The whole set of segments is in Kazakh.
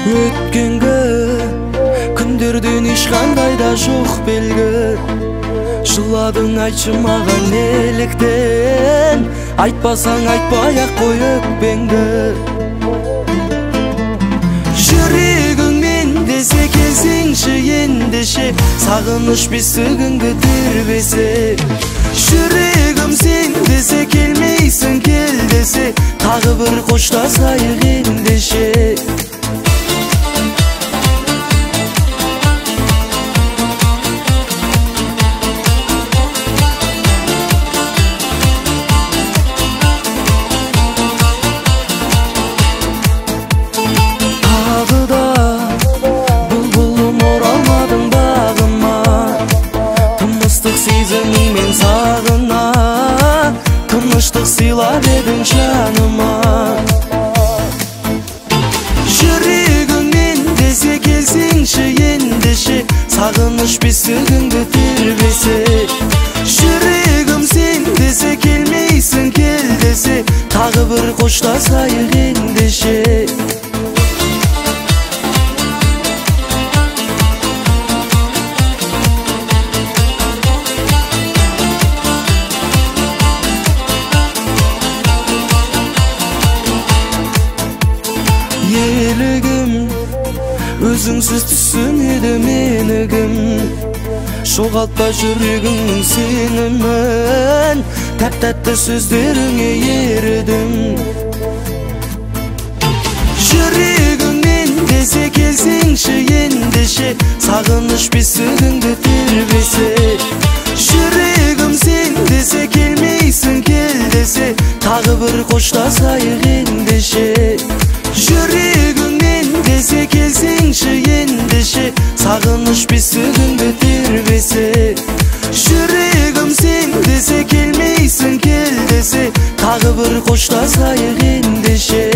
Өткенге күндерден ешқандай да жоқ белгі. Жыладың айтшы маған неліктен, айтпасаң айтпай-ақ қой өкпеңді. Жүрегіңмен десе келсеңші ендеше, сағыныш бесігіңді тербесе. Жүрегім сен десе келмейсің, кел десе, тағы бір қоштасайық ендеше. Тыныштық сыйлап едің жаныма. Жүрегіңмен десе келсеңші ендеше, сағыныш бесігіңді тербесе. Жүрегім сен десе келмейсің, кел десе, тағы бір қоштасайық ендеше. Елігім, өзіңсіз түсінеді менігім. Жоғалтпа жүрегіңнің сенімін, тәп-тәтті сөздеріңе ерідім. Жүрегіңмен десе келсеңші ендеше, сағыныш бесігіңді тербесе. Жүрегім сен десе келмейсің, кел десе, тағы бір қоштасайық ендеше. Жүрегіңмен десе келсеңші ендеше, сағыныш бесігіңді тербесе. Жүрегім сен десе келмейсің, кел десе, тағы бір қоштасайық ендеше.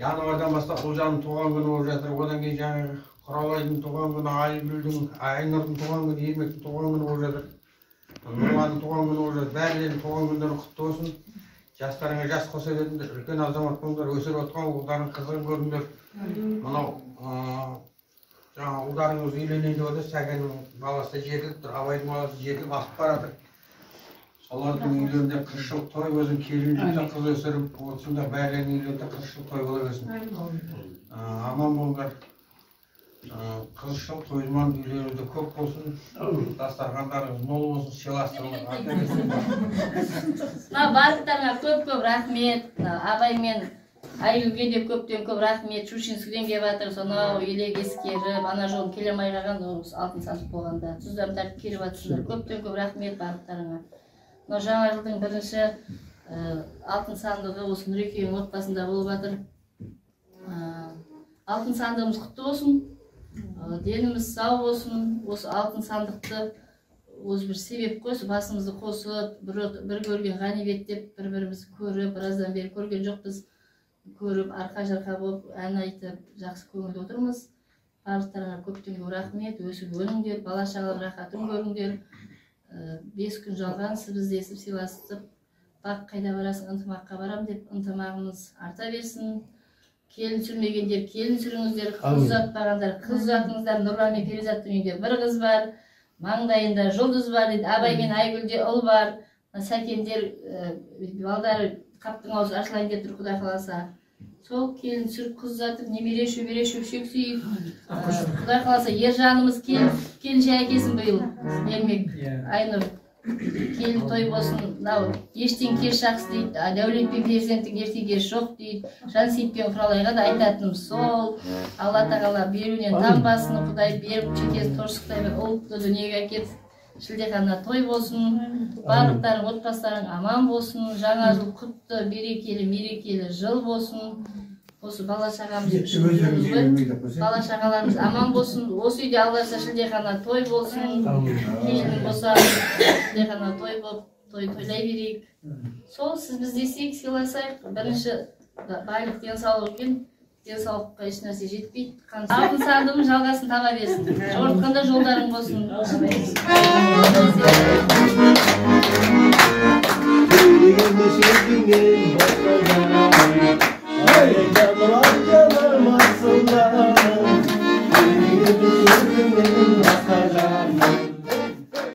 Yanvardan бастап Құлжанның туған күні болып жатыр. Одан кейін жаңағы Құралайдың туған күні, Айгүлдің, Айнұрдың туған күні, Ермектің туған күні болып жатыр. Нұрланның туған күні болып жатыр. Бәрілердің туған күндері құтты болсын. Жастарыңа жас қоса беріңдер, үлкен азамат болыңдар, өсіріп отқан ұлдарың қызығын көріңдер. Мынау жаңа ұлдарыңыз үйленейін деп отыр. Сәкеннің баласы жетіліп тұр, Абайдың баласы жетіліп асып баратыр. Солардың үйлерінде 40 жыл той болсын, келін қыз өсіріп отсында бәрінің үйлерінде 40 жыл той бола берсін. Аман болыңдар. 40 жыл тойман үйлеріңізде көп болсын. Дастархандарыңыз мол болсын, сыйластығыңыз барлықтарыңа көп рахмет. Абай мен Айгүлге де көптен көп рахмет. Щучинскіден келіп жатыр, сонау елек ескеріп, ана жолын келе алмай қалған алтын сандық болғанда. Тұздан тартып келіп жатсыздар. Көптен көп рахмет барлықтарыңа. Жаңа жылдың бірінші алтын сандығы осы Нұрекеңнің отбасында болып жатыр. Алтын сандығымыз құтты болсын, деніміз сау болсын. Осы алтын сандықты өзі бір себеп қойсы, басымызды қосып, бір көрген ғанибет деп бір-бірімізді көріп, біраздан бері көрген жоқпыз, көріп, арқа-жарқа болып, ән айтып, жақсы көңілді отырмыз. Барлықтарыңа көптен көп рахмет, өсіп өніңдер, бала-шағаның рахатын көріңдер. 5 күн жалғансыз бізді естіп сыйласып, бақ қайда барасың, ынтымаққа барам деп ынтымағымыз арта берсін. Келін сүрмегендер келін сүріңіздер, қыз ұзатпағандар қыз ұзатыңыздар. Нұрлан мен Перизаттың үйінде бір қыз бар, маңдайында жұлдыз бар дейді. Абай мен Айгүлде ұл бар. Сәкендер балдары қаптың аузы ашылайын деп тұр, Құдай қаласа. Сол келін түсіріп қыз жатып, немере шөбере шөпшек сүйіп, Құдай қаласа ержанымыз келіншек әкесін биыл бермек. Айнұр келін той болсын, мынау ештен кеш жақсы дейді, Дәулет пен перзенттің ерте кеш жоқ дейді. Жансейіт пен Құралайға да айтатыным сол, Алла тағала беруінен танбасын, Құдай беріп шекесін торсықтай бір ұлтты дүниеге әкеп, шілдехана той болсын, барлықтарың отбасыларың аман болсын, жаңа жыл құтты, берекелі, мерекелі жыл болсын. Осы бала шағамыз бала шағаларымыз аман болсын. Осы үйде Алласа шілдехана той болсын. Келін болса шілдехана той болып, тойлай берейік. Сол сіз бізде істейік, сыйласайық. Бірінші байлық денсаулық екен. Денсаулыққа еш нәрсе жетпейді. Алтын сандығым жалғасын таба берсін. Жорытқанда жолдарың болсын. Canım asıllar,